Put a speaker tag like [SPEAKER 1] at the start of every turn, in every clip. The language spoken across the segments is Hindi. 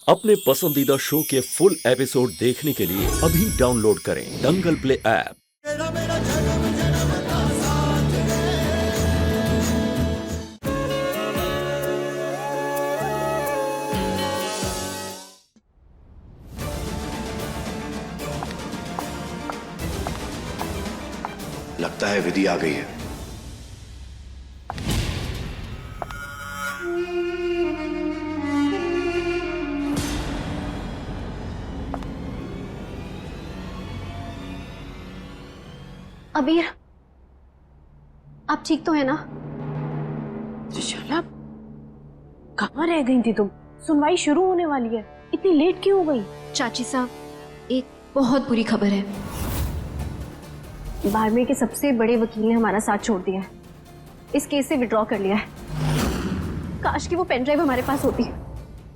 [SPEAKER 1] अपने पसंदीदा शो के फुल एपिसोड देखने के लिए अभी डाउनलोड करें दंगल प्ले ऐप।
[SPEAKER 2] लगता है विधि आ गई है।
[SPEAKER 3] अबीर, आप ठीक तो है ना?
[SPEAKER 4] त्रिशाला, कहाँ रह गई थी तुम? सुनवाई शुरू होने वाली है, इतनी लेट क्यों हो गई?
[SPEAKER 3] चाची साहब, एक बहुत बुरी खबर है। बाड़मेर के सबसे बड़े वकील ने हमारा साथ छोड़ दिया है। इस केस से विड्रॉ कर लिया है। काश कि वो पेन ड्राइव हमारे पास होती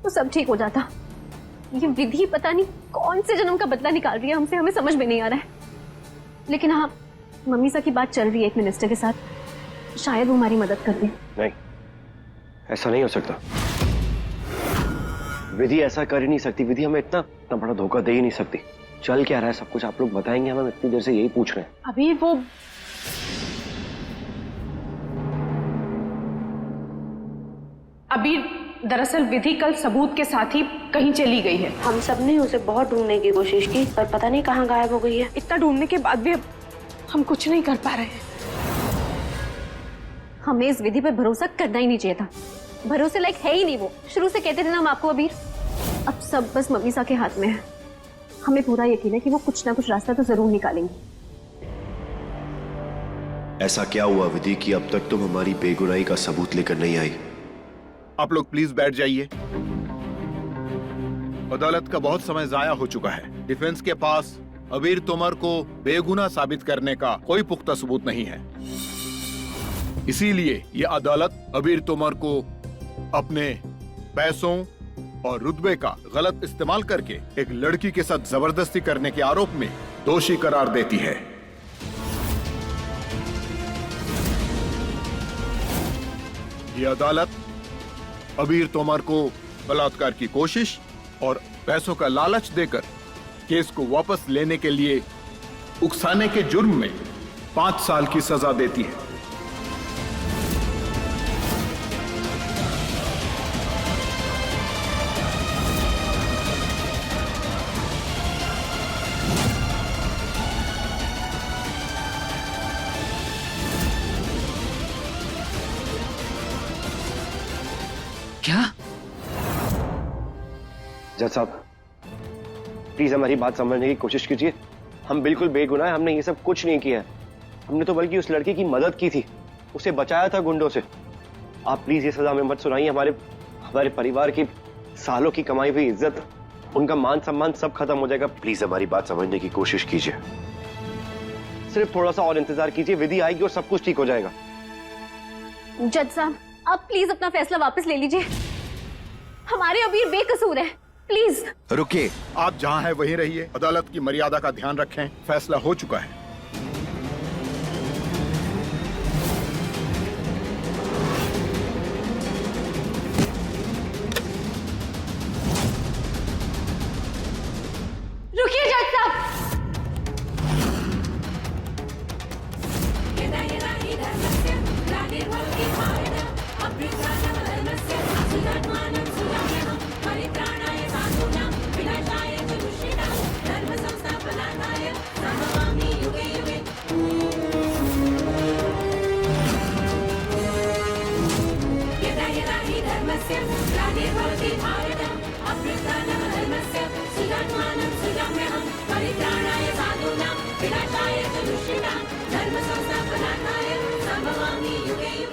[SPEAKER 3] तो सब ठीक हो जाता। ये विधि पता नहीं कौन से जन्म का बदला निकाल रही है हमसे, हमें समझ में नहीं आ रहा है। लेकिन हाँ, मम्मी सा की बात चल रही है एक मिनिस्टर के साथ, शायद वो हमारी मदद कर दे।
[SPEAKER 2] नहीं, ऐसा नहीं हो सकता। विधि ऐसा कर ही नहीं सकती। विधि हमें इतना बड़ा धोखा दे ही नहीं सकती। चल क्या रहा है सब कुछ आप लोग बताएंगे हमें, इतनी देर से यही पूछ रहे हैं।
[SPEAKER 4] अबीर, वो अबीर, दरअसल विधि कल सबूत के साथ ही कहीं चली गई है।
[SPEAKER 5] हम सब ने उसे बहुत ढूंढने की कोशिश की, पर पता नहीं कहाँ गायब हो गई है।
[SPEAKER 4] इतना ढूंढने के बाद भी हम कुछ नहीं कर पा रहे हैं।
[SPEAKER 3] हमें इस विधि पर भरोसा करना ही नहीं चाहिए था। भरोसे लायक है ही नहीं वो। शुरू से कहते थे ना हम आपको अबीर। अब सब बस मम्मी सा के हाथ में है। हमें पूरा यकीन है कि वो कुछ ना कुछ रास्ता तो जरूर निकालेंगी।
[SPEAKER 2] ऐसा क्या हुआ विधि कि अब तक तुम हमारी बेगुनाही का सबूत लेकर नहीं आई?
[SPEAKER 6] आप लोग प्लीज बैठ जाइए। अदालत का बहुत समय जाया हो चुका है। डिफेंस के पास अबीर तोमर को बेगुनाह साबित करने का कोई पुख्ता सबूत नहीं है। इसीलिए ये अदालत अबीर तोमर को अपने पैसों और रुतबे का गलत इस्तेमाल करके एक लड़की के साथ जबरदस्ती करने के आरोप में दोषी करार देती है। ये अदालत अबीर तोमर को बलात्कार की कोशिश और पैसों का लालच देकर केस को वापस लेने के लिए उकसाने के जुर्म में 5 साल की सजा देती है।
[SPEAKER 2] क्या? जज साहब, प्लीज हमारी बात समझने की कोशिश कीजिए। हम बिल्कुल बेगुनाह हैं। हमने ये सब कुछ नहीं किया है। हमने तो बल्कि उस लड़की की मदद की थी, उसे बचाया था गुंडों से। आप प्लीज ये सजा हमें मत सुनाइए। हमारे परिवार की सालों की कमाई हुई इज्जत, उनका मान सम्मान सब खत्म हो जाएगा। प्लीज हमारी बात समझने की कोशिश कीजिए। सिर्फ थोड़ा सा और इंतजार कीजिए, विधि आएगी और सब कुछ ठीक हो जाएगा।
[SPEAKER 3] जज साहब, आप प्लीज अपना फैसला वापस ले लीजिए। हमारे अबीर बेकसूर है, प्लीज।
[SPEAKER 6] रुकिए, आप जहां हैं वहीं रहिए। अदालत की मर्यादा का ध्यान रखें। फैसला हो चुका है।
[SPEAKER 3] रुकिए जज साहब।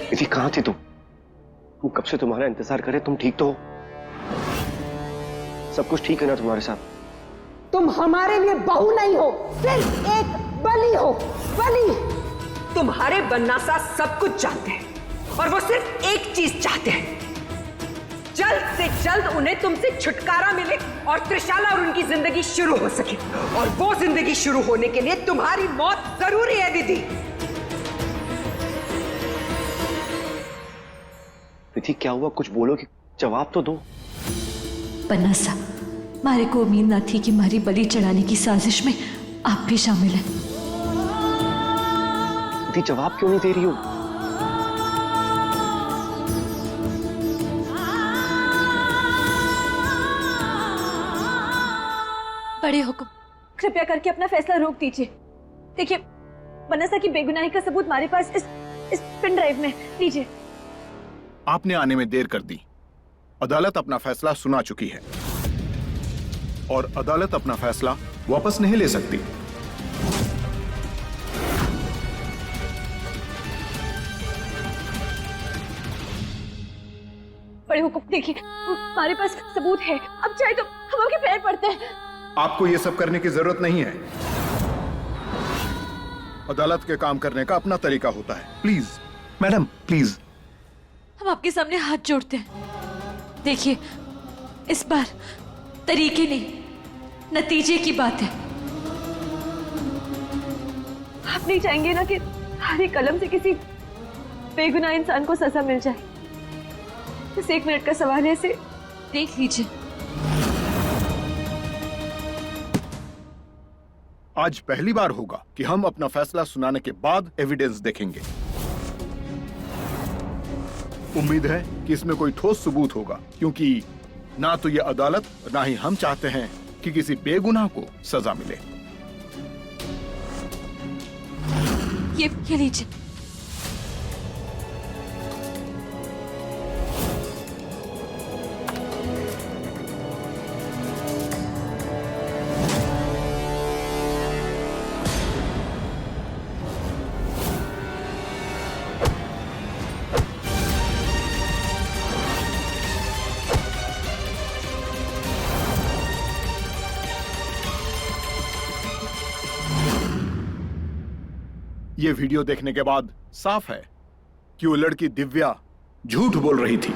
[SPEAKER 2] विधि कहाँ थी तुम? हम कब से तुम्हारा इंतजार करें। तुम ठीक तो हो? सब कुछ ठीक है ना तुम्हारे साथ?
[SPEAKER 7] तुम हमारे लिए बहू नहीं हो, सिर्फ एक बली हो। बली। तुम्हारे बनना सब कुछ जानते हैं और वो सिर्फ एक चीज चाहते हैं, जल्द से जल्द उन्हें तुमसे छुटकारा मिले और त्रिशाला और उनकी जिंदगी शुरू हो सके। और वो जिंदगी शुरू होने के लिए तुम्हारी मौत जरूरी है विधि।
[SPEAKER 2] विधि क्या हुआ? कुछ बोलो, कि जवाब तो दो।
[SPEAKER 8] बनसा, मारे को उम्मीद ना थी कि मारी बलि चढ़ाने की साजिश में आप भी शामिल हैं।
[SPEAKER 2] दीदी जवाब क्यों नहीं दे रही हो?
[SPEAKER 8] बड़े हुक्म,
[SPEAKER 3] कृपया करके अपना फैसला रोक दीजिए। देखिए, बनसा की बेगुनाही का सबूत हमारे पास इस पेन ड्राइव में। लीजिए।
[SPEAKER 6] आपने आने में देर कर दी। अदालत अपना फैसला सुना चुकी है और अदालत अपना फैसला वापस नहीं ले सकती।
[SPEAKER 3] बड़े हुक्म, देखिए हमारे पास सबूत है। अब चाहे तो हम आपके पैर पड़ते हैं।
[SPEAKER 6] आपको ये सब करने की जरूरत नहीं है। अदालत के काम करने का अपना तरीका होता है। Please madam, please.
[SPEAKER 8] हम आपके सामने हाथ जोड़ते हैं। देखिए, इस बार तरीके नहीं, नतीजे की बात है।
[SPEAKER 3] आप नहीं चाहेंगे ना कि हमारी कलम से किसी बेगुनाह इंसान को सजा मिल जाए? बस 1 मिनट का सवाल है, इसे
[SPEAKER 8] देख लीजिए।
[SPEAKER 6] आज पहली बार होगा कि हम अपना फैसला सुनाने के बाद एविडेंस देखेंगे। उम्मीद है कि इसमें कोई ठोस सबूत होगा, क्योंकि ना तो ये अदालत ना ही हम चाहते हैं कि किसी बेगुनाह को सजा मिले।
[SPEAKER 8] ये लीजिए।
[SPEAKER 6] ये वीडियो देखने के बाद साफ है कि वो लड़की दिव्या झूठ बोल रही थी।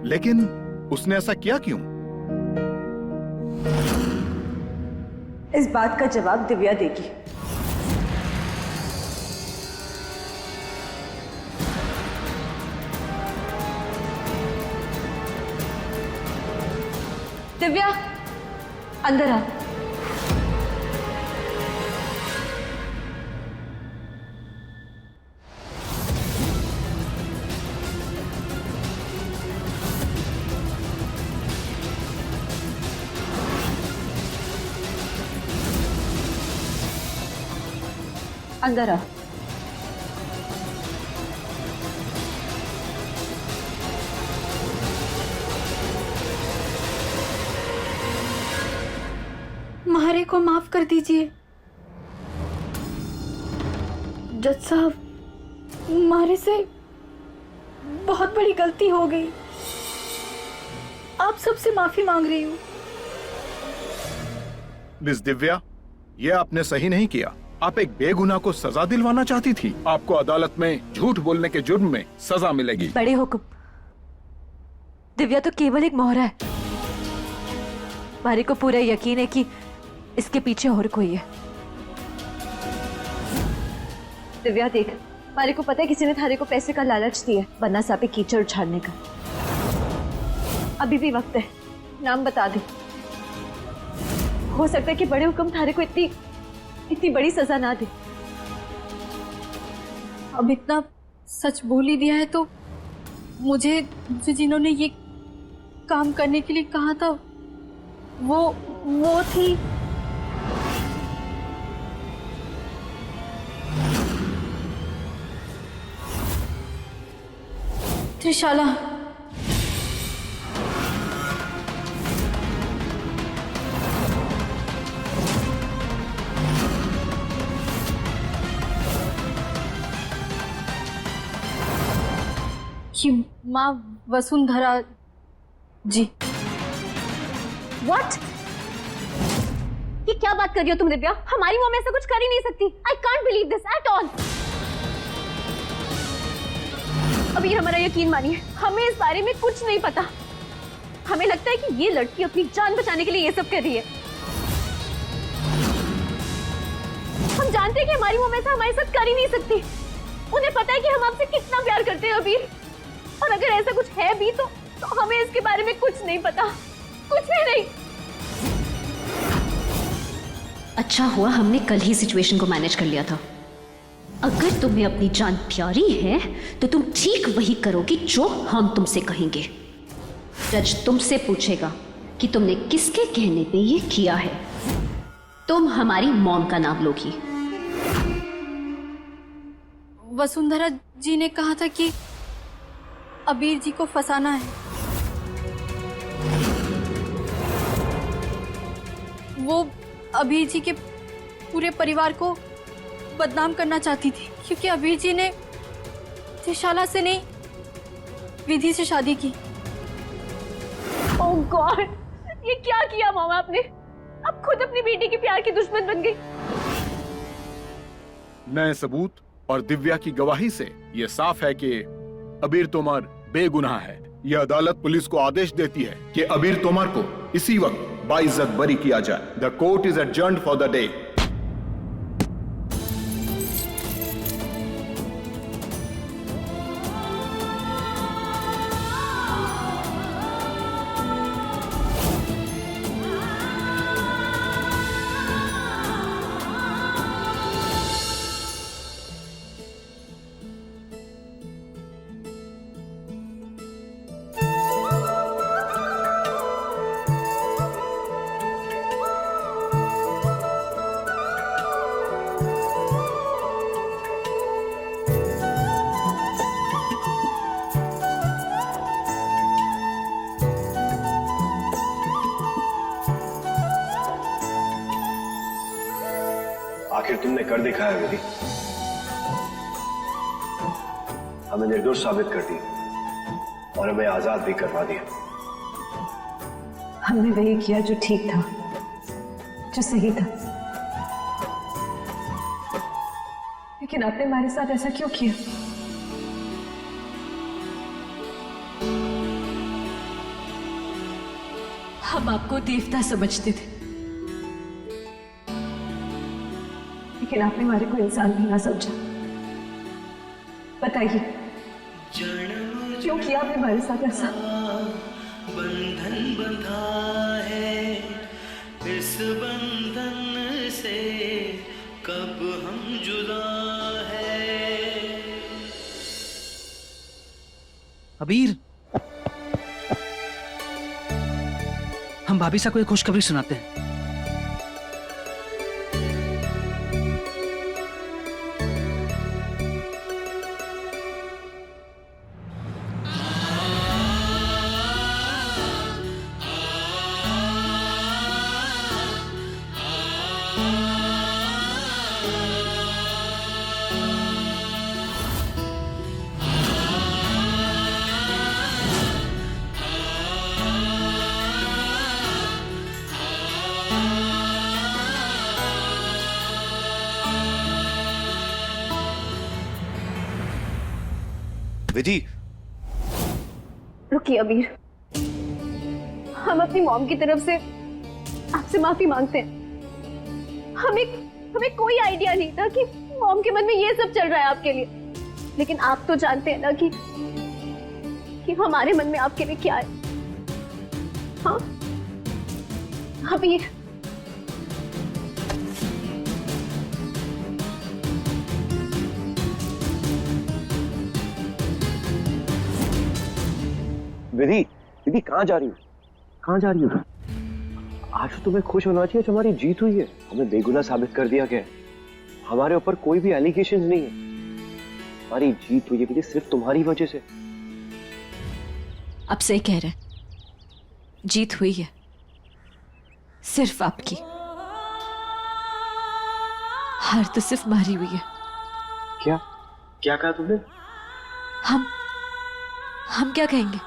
[SPEAKER 6] लेकिन उसने ऐसा किया क्यों?
[SPEAKER 7] इस बात का जवाब दिव्या देगी।
[SPEAKER 3] दिव्या, अंदर आ। अंदर आ।
[SPEAKER 8] मारे को माफ कर दीजिए जज साहब, मारे से बहुत बड़ी गलती हो गई। आप सबसे माफी मांग रही हूँ।
[SPEAKER 6] मिस दिव्या, ये आपने सही नहीं किया। आप एक बेगुनाह को सजा दिलवाना चाहती थी। आपको अदालत में झूठ बोलने के जुर्म में सजा मिलेगी।
[SPEAKER 8] बड़े हुक्म, दिव्या तो केवल एक मोहरा है। मारे को पूरा यकीन है कि इसके पीछे और कोई है।
[SPEAKER 3] दिव्या देख, मारे को पता है किसी ने थारे को पैसे का लालच दिया, वरना सापे कीचड़ उछाड़ने का। अभी भी वक्त है, नाम बता दे। हो सकता है कि बड़े हुक्म थारे को इतनी बड़ी सजा ना दे।
[SPEAKER 9] अब इतना सच बोल ही दिया है तो मुझे जिन्होंने ये काम करने के लिए कहा था वो थी त्रिशाला। ये माँ वसुंधरा जी।
[SPEAKER 3] What? ये क्या बात कर रही हो तुम दिव्या? हमारी मॉम ऐसा कुछ कर ही नहीं सकती। I can't believe this at all. अभी हमारा यकीन मानिए, हमें इस बारे में कुछ नहीं पता। हमें लगता है कि ये लड़की अपनी जान बचाने के लिए ये सब कर रही है। हम जानते हैं कि हमारी मॉम ऐसा हमारे साथ कर ही नहीं सकती। उन्हें पता है कि हम आपसे कितना प्यार करते हैं अबीर, और अगर ऐसा कुछ है भी तो हमें इसके बारे में कुछ नहीं पता, कुछ भी नहीं।
[SPEAKER 10] अच्छा हुआ हमने कल ही सिचुएशन को मैनेज कर लिया था। अगर तुम्हें अपनी जान प्यारी है तो तुम ठीक वही करोगी जो हम तुमसे कहेंगे। जज तुमसे पूछेगा कि तुमने किसके कहने पे ये किया है। तुम हमारी मॉम का नाम लोगी।
[SPEAKER 9] वसुंधरा जी ने कहा था कि अबीर जी को फंसाना है। वो अबीर जी के पूरे परिवार को बदनाम करना चाहती थी, क्योंकि अबीर जी ने त्रिशाला से नहीं, विधि से शादी की।
[SPEAKER 3] ओह गॉड, ये क्या किया मामा आपने? अब खुद अपनी बेटी के प्यार की दुश्मन बन गई।
[SPEAKER 6] नए सबूत और दिव्या की गवाही से यह साफ है कि अबीर तोमर बेगुनाह है। यह अदालत पुलिस को आदेश देती है कि अबीर तोमर को इसी वक्त बाइज्जत बरी किया जाए। The court is adjourned for the day.
[SPEAKER 2] आखिर तुमने कर दिखाया विधि, हमें निर्दोष साबित कर दिया और हमें आजाद भी करवा दिया।
[SPEAKER 4] हमने वही किया जो ठीक था, जो सही था। लेकिन आपने हमारे साथ ऐसा क्यों किया?
[SPEAKER 8] हम आपको देवता समझते थे,
[SPEAKER 4] लेकिन आपने हमारे को इंसान भी ना समझा। बताइए क्यों किया आपने हमारे साथ ऐसा?
[SPEAKER 11] बंधन बंधा है, इस बंधन से कब हम जुदा है।
[SPEAKER 12] अबीर, हम भाभी सा को एक खुशखबरी सुनाते हैं।
[SPEAKER 2] विधि,
[SPEAKER 3] रुकिए अबीर, हम अपनी मॉम की तरफ से आपसे माफी मांगते हैं। हमें कोई आइडिया नहीं था कि मॉम के मन में ये सब चल रहा है आपके लिए। लेकिन आप तो जानते हैं ना कि हमारे मन में आपके लिए क्या है। हाँ अबीर,
[SPEAKER 2] विधि, विधि कहाँ जा रही हो? कहाँ जा रही हो? आज तो तुम्हें खुश होना चाहिए, हमारी जीत हुई है। हमें बेगुनाह साबित कर दिया गया है। हमारे ऊपर कोई भी एलिगेशंस नहीं है। हमारी जीत हुई है विधि, सिर्फ तुम्हारी वजह से।
[SPEAKER 8] आप सही कह रहे हैं, जीत हुई है सिर्फ आपकी, हार तो सिर्फ मारी हुई है।
[SPEAKER 2] क्या क्या कहा तुमने?
[SPEAKER 8] हम क्या कहेंगे?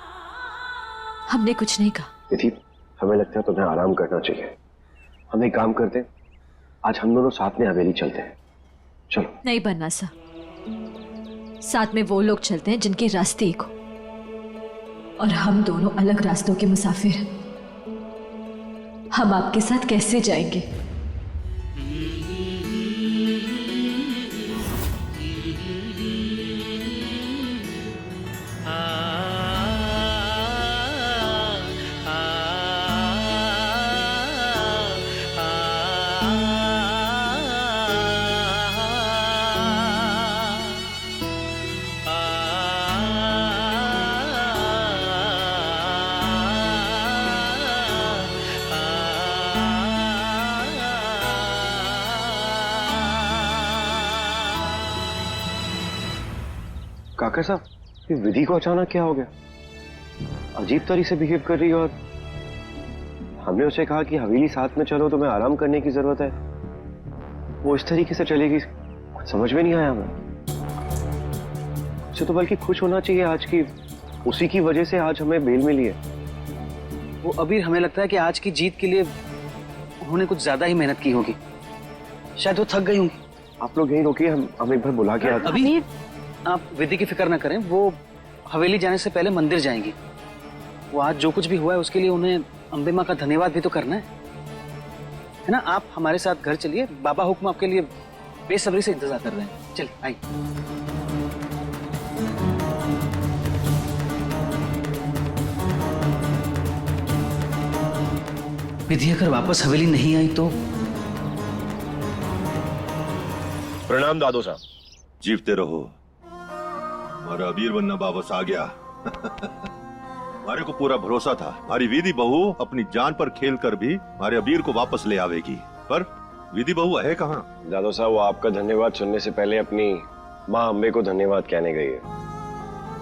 [SPEAKER 8] हमने कुछ नहीं कहा।
[SPEAKER 2] विधि, हमें लगता है तुम्हें आराम करना चाहिए। हम एक काम करते हैं, आज हम दोनों साथ में हवेली चलते हैं। चलो।
[SPEAKER 8] नहीं बनना सा, साथ में वो लोग चलते हैं जिनके रास्ते एक हो, और हम दोनों अलग रास्तों के मुसाफिर हैं। हम आपके साथ कैसे जाएंगे?
[SPEAKER 2] डॉक्टर साहब, ये विधि को अचानक क्या हो गया? अजीब तरीके से बिहेव कर रही है और हमने उसे कहा कि हवेली साथ में चलो, तुम्हें आराम करने की जरूरत है, वो इस तरीके से चलेगी, कुछ समझ में नहीं आया हमें। उसे तो बल्कि खुश होना चाहिए आज की, उसी की वजह से आज हमें बेल मिली है।
[SPEAKER 12] वो अबीर, हमें लगता है कि आज की जीत के लिए उन्होंने कुछ ज्यादा ही मेहनत की होगी, शायद वो थक गई होंगी।
[SPEAKER 2] आप लोग यहीं रोकिए, हम एक बार बुला के आते।
[SPEAKER 12] अबीर, आप विधि की फिक्र ना करें, वो हवेली जाने से पहले मंदिर जाएंगी। वो आज जो कुछ भी हुआ है उसके लिए उन्हें अम्बे माँ का धन्यवाद भी तो करना है ना। आप हमारे साथ घर चलिए, बाबा हुक्म आपके लिए बेसब्री से इंतजार कर रहे हैं। चलिए आइए। विधि अगर वापस हवेली नहीं आई तो?
[SPEAKER 13] प्रणाम दादो साहब। जीवते रहो। हमारा अबीर बनना वापस आ गया। हमारे को पूरा भरोसा था हमारी विधि बहू अपनी जान पर खेल कर भी हमारे अबीर को वापस ले आवेगी, पर विधि बहू है कहाँ?
[SPEAKER 2] दादो साहब, वो आपका धन्यवाद सुनने से पहले अपनी माँ अम्बे को धन्यवाद कहने गई है,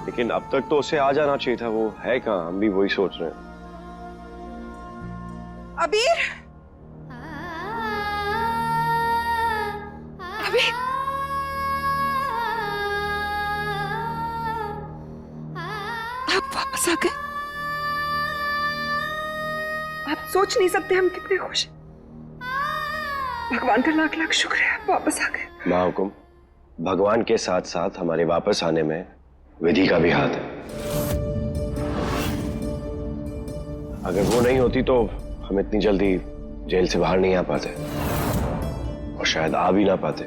[SPEAKER 2] लेकिन अब तक तो उसे आ जाना चाहिए था। वो है कहाँ? हम भी वही सोच रहे हैं।
[SPEAKER 7] अबीर, अबीर, आप वापस आ गए। आप सोच नहीं सकते हम कितने खुश हैं। भगवान का लाख लाख शुक्र है, आप वापस आ गए।
[SPEAKER 2] माँ हुकुम, भगवान के साथ साथ हमारे वापस आने में विधि का भी हाथ है। अगर वो नहीं होती तो हम इतनी जल्दी जेल से बाहर नहीं आ पाते और शायद आ भी ना पाते।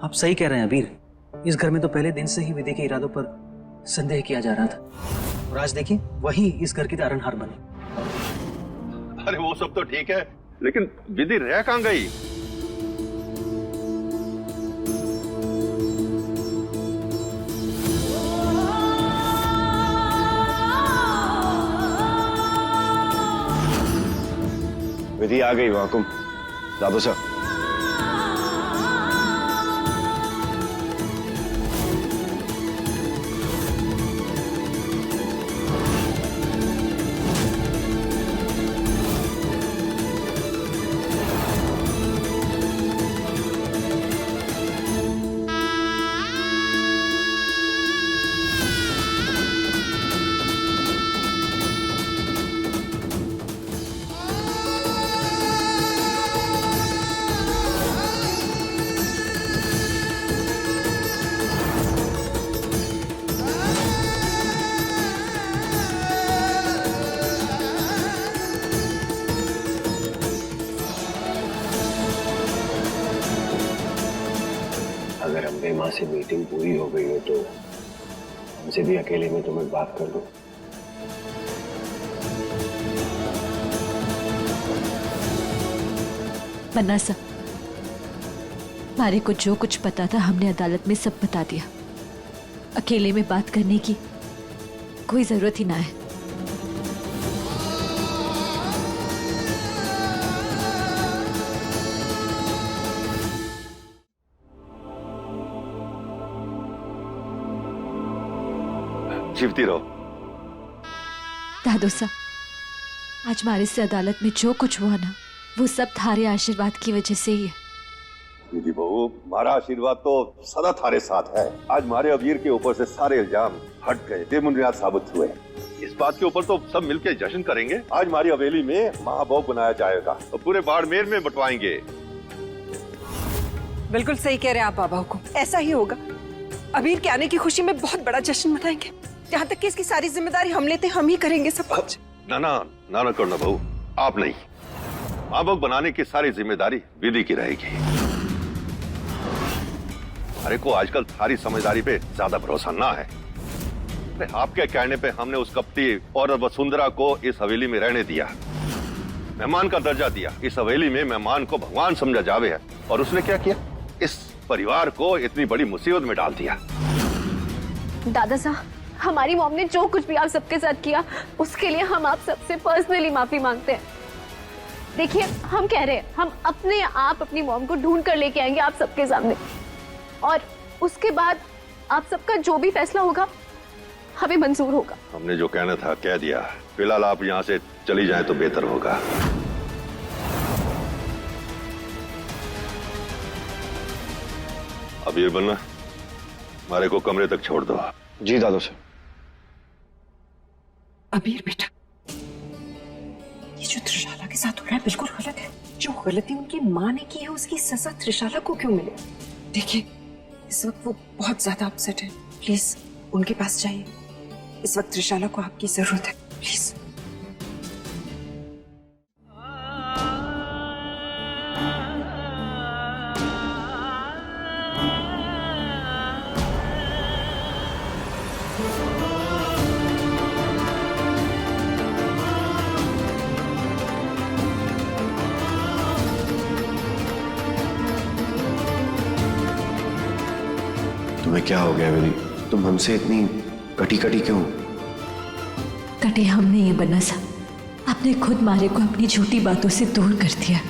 [SPEAKER 12] आप सही कह रहे हैं अबीर, इस घर में तो पहले दिन से ही विधि के इरादों पर संदेह किया जा रहा था, और आज देखिए वही इस घर की तारनहार बनी।
[SPEAKER 13] अरे वो सब तो ठीक है, लेकिन विधि रह कहाँ गई?
[SPEAKER 2] विधि आ गई वाकुम। दादो साहब, अगर अम्बे माँ से मीटिंग पूरी हो गई हो तो हमसे भी अकेले में तुम एक बात कर दो।
[SPEAKER 8] बन्ना साहब, हमारे को जो कुछ पता था हमने अदालत में सब बता दिया। अकेले में बात करने की कोई जरूरत ही ना है।
[SPEAKER 13] जीवती रहो।
[SPEAKER 8] दादो साहब, आज हमारे से अदालत में जो कुछ हुआ ना, वो सब थारे आशीर्वाद की वजह से ही है।
[SPEAKER 13] विधि बहू, हमारा आशीर्वाद तो सदा थारे साथ है। आज हमारे अबीर के ऊपर से सारे इल्जाम हट गए, बेबुनियाद साबित हुए। इस बात के ऊपर तो सब मिलकर जश्न करेंगे। आज हमारी हवेली में महाभोग बनाया जाएगा और पूरे बाड़मेर में बंटवाएंगे।
[SPEAKER 7] बिल्कुल सही कह रहे हैं आप बाबा हुकुम, ऐसा ही होगा। अबीर के आने की खुशी में बहुत बड़ा जश्न मनाएंगे। जहाँ तक कि इसकी सारी जिम्मेदारी हम लेते, हम ही करेंगे सब कुछ।
[SPEAKER 13] ना करना बहू, आप नहीं। महाभोग बनाने की सारी जिम्मेदारी विधि की रहेगी। अरे को आजकल थारी समझदारी पे ज्यादा भरोसा ना है। आपके कहने पे हमने उस कपटी और वसुंधरा को इस हवेली में रहने दिया, मेहमान का दर्जा दिया। इस हवेली में मेहमान को भगवान समझा जावे है, और उसने क्या किया? इस परिवार को इतनी बड़ी मुसीबत में डाल दिया।
[SPEAKER 3] दादा साहब, हमारी मॉम ने जो कुछ भी आप सबके साथ किया, उसके लिए हम आप सबसे पर्सनली माफी मांगते हैं। देखिए, हम कह रहे हैं, हम अपने आप अपनी मॉम को ढूंढ कर लेके आएंगे आप सबके सामने, और उसके बाद आप सबका जो भी फैसला होगा हमें मंजूर होगा।
[SPEAKER 13] हमने जो कहना था कह दिया। फिलहाल आप यहाँ से चली जाएं तो बेहतर होगा। अबीर बन्ना, हमारे को कमरे तक छोड़ दो।
[SPEAKER 2] जी दादू सर।
[SPEAKER 7] अबीर बेटा, ये जो त्रिशाला के साथ हो रहा है बिल्कुल गलत है। जो गलती उनकी माँ ने की है उसकी सजा त्रिशाला को क्यों मिले? देखिए, इस वक्त वो बहुत ज्यादा अपसेट है। प्लीज उनके पास जाइए। इस वक्त त्रिशाला को आपकी जरूरत है, प्लीज।
[SPEAKER 2] तुम्हें क्या हो गया विधि? तुम हमसे इतनी कटी कटी क्यों?
[SPEAKER 8] कटे हम नहीं है बन्ना साहब, आपने खुद मारे को अपनी झूठी बातों से दूर कर दिया।